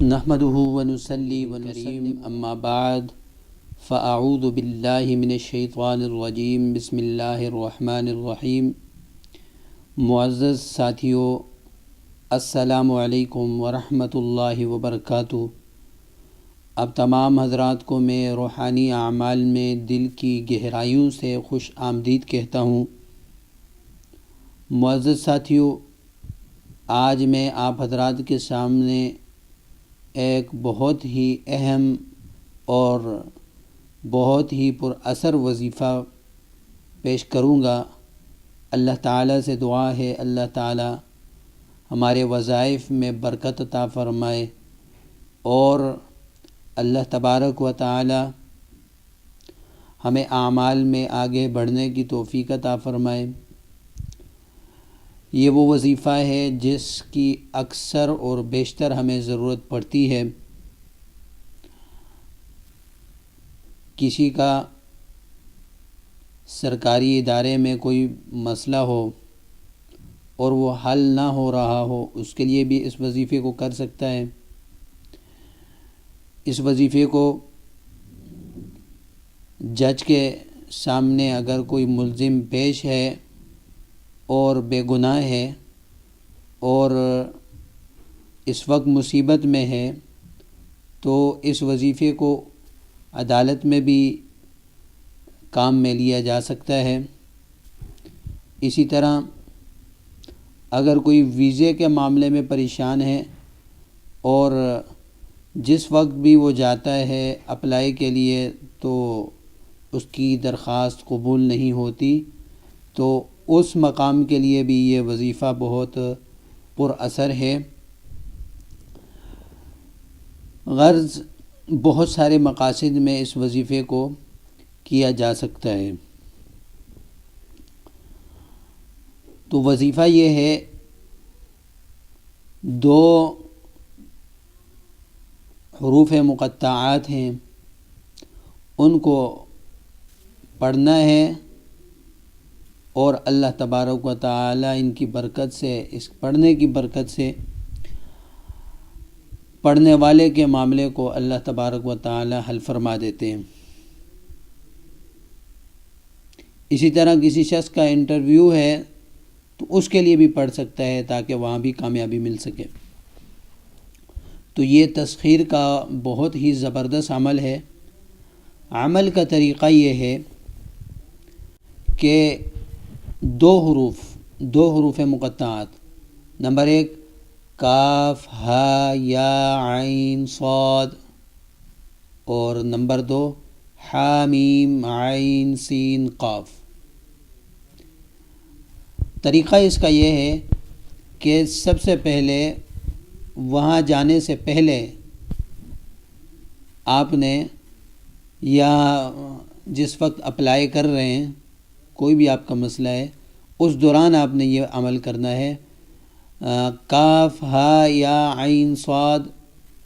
نحمده ونصلي ونسلم اما بعد فاعوذ باللہ من الشیطان الرجیم بسم اللہ الرحمن الرحیم۔ معزز ساتھیو، السلام علیکم ورحمۃ اللہ وبرکاتہ۔ اب تمام حضرات کو میں روحانی اعمال میں دل کی گہرائیوں سے خوش آمدید کہتا ہوں۔ معزز ساتھیو، آج میں آپ حضرات کے سامنے ایک بہت ہی اہم اور بہت ہی پر اثر وظیفہ پیش کروں گا۔ اللہ تعالیٰ سے دعا ہے اللہ تعالیٰ ہمارے وظائف میں برکت عطا فرمائے اور اللہ تبارک و تعالیٰ ہمیں اعمال میں آگے بڑھنے کی توفیق عطا فرمائے۔ یہ وہ وظیفہ ہے جس کی اکثر اور بیشتر ہمیں ضرورت پڑتی ہے۔ کسی کا سرکاری ادارے میں کوئی مسئلہ ہو اور وہ حل نہ ہو رہا ہو، اس کے لیے بھی اس وظیفے کو کر سکتا ہے۔ اس وظیفے کو جج کے سامنے اگر کوئی ملزم پیش ہے اور بے گناہ ہے اور اس وقت مصیبت میں ہے تو اس وظیفے کو عدالت میں بھی کام میں لیا جا سکتا ہے۔ اسی طرح اگر کوئی ویزے کے معاملے میں پریشان ہے اور جس وقت بھی وہ جاتا ہے اپلائی کے لیے تو اس کی درخواست قبول نہیں ہوتی، تو اس مقام کے لیے بھی یہ وظیفہ بہت پر اثر ہے۔ غرض بہت سارے مقاصد میں اس وظیفے کو کیا جا سکتا ہے۔ تو وظیفہ یہ ہے، دو حروف مقطعات ہیں، ان کو پڑھنا ہے اور اللہ تبارک و تعالی ان کی برکت سے، اس پڑھنے کی برکت سے پڑھنے والے کے معاملے کو اللہ تبارک و تعالی حل فرما دیتے ہیں۔ اسی طرح کسی شخص کا انٹرویو ہے تو اس کے لیے بھی پڑھ سکتا ہے تاکہ وہاں بھی کامیابی مل سکے۔ تو یہ تسخیر کا بہت ہی زبردست عمل ہے۔ عمل کا طریقہ یہ ہے کہ دو حروف مقطعات، نمبر 1 کاف ہا یا عین صاد، اور نمبر 2 حا میم عین سین قاف۔ طریقہ اس کا یہ ہے کہ سب سے پہلے وہاں جانے سے پہلے آپ نے، یا جس وقت اپلائی کر رہے ہیں، کوئی بھی آپ کا مسئلہ ہے، اس دوران آپ نے یہ عمل کرنا ہے۔ کاف ہا یا عین صاد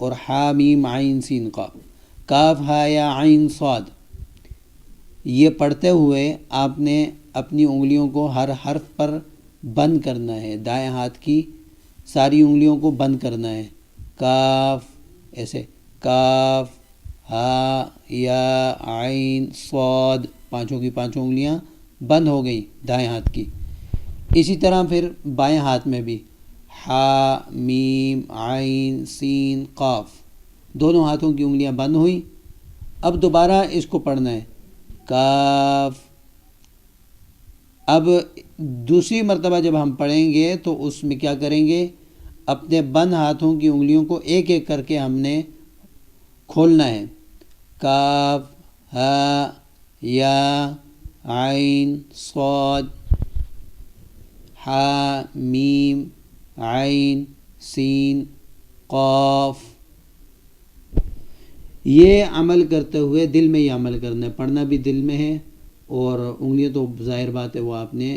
اور حا میم عین سین قاف، کاف ہا یا عین صاد، یہ پڑھتے ہوئے آپ نے اپنی انگلیوں کو ہر حرف پر بند کرنا ہے، دائیں ہاتھ کی ساری انگلیوں کو بند کرنا ہے۔ کاف، ایسے کاف ہا یا عین صاد، پانچوں کی پانچوں انگلیاں بند ہو گئی دائیں ہاتھ کی۔ اسی طرح پھر بائیں ہاتھ میں بھی حا میم عین سین قاف، دونوں ہاتھوں کی انگلیاں بند ہوئیں۔ اب دوبارہ اس کو پڑھنا ہے، کاف۔ اب دوسری مرتبہ جب ہم پڑھیں گے تو اس میں کیا کریں گے، اپنے بند ہاتھوں کی انگلیوں کو ایک ایک کر کے ہم نے کھولنا ہے۔ کاف ہا یا عین صاد حا میم عین سین قاف۔ یہ عمل کرتے ہوئے دل میں یہ عمل کرنا ہے، پڑھنا بھی دل میں ہے اور انگلیاں تو ظاہر بات ہے وہ آپ نے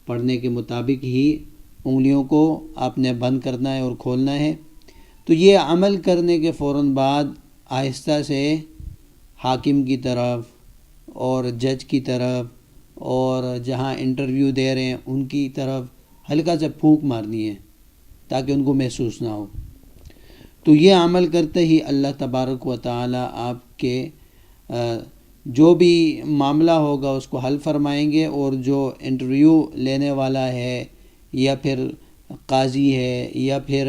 پڑھنے کے مطابق ہی انگلیوں کو آپ نے بند کرنا ہے اور کھولنا ہے۔ تو یہ عمل کرنے کے فوراً بعد آہستہ سے حاکم کی طرف اور جج کی طرف اور جہاں انٹرویو دے رہے ہیں ان کی طرف ہلکا سے پھونک مارنی ہے تاکہ ان کو محسوس نہ ہو۔ تو یہ عمل کرتے ہی اللہ تبارک و تعالی آپ کے جو بھی معاملہ ہوگا اس کو حل فرمائیں گے، اور جو انٹرویو لینے والا ہے یا پھر قاضی ہے یا پھر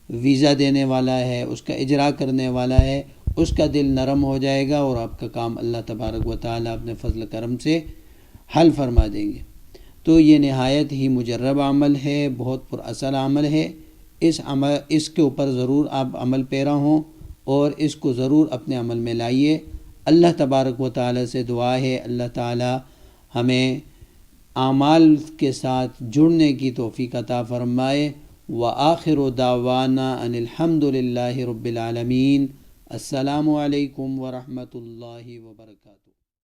ویزا دینے والا ہے، اس کا اجرا کرنے والا ہے، اس کا دل نرم ہو جائے گا اور آپ کا کام اللہ تبارک و تعالی اپنے فضل کرم سے حل فرما دیں گے۔ تو یہ نہایت ہی مجرب عمل ہے، بہت پر اثر عمل ہے۔ اس کے اوپر ضرور آپ عمل پیرا ہوں اور اس کو ضرور اپنے عمل میں لائیے۔ اللہ تبارک و تعالی سے دعا ہے اللہ تعالی ہمیں اعمال کے ساتھ جڑنے کی توفیق عطا فرمائے۔ وآخر دعوانا ان الحمد للہ رب العالمین۔ السلام علیکم ورحمۃ اللہ وبرکاتہ۔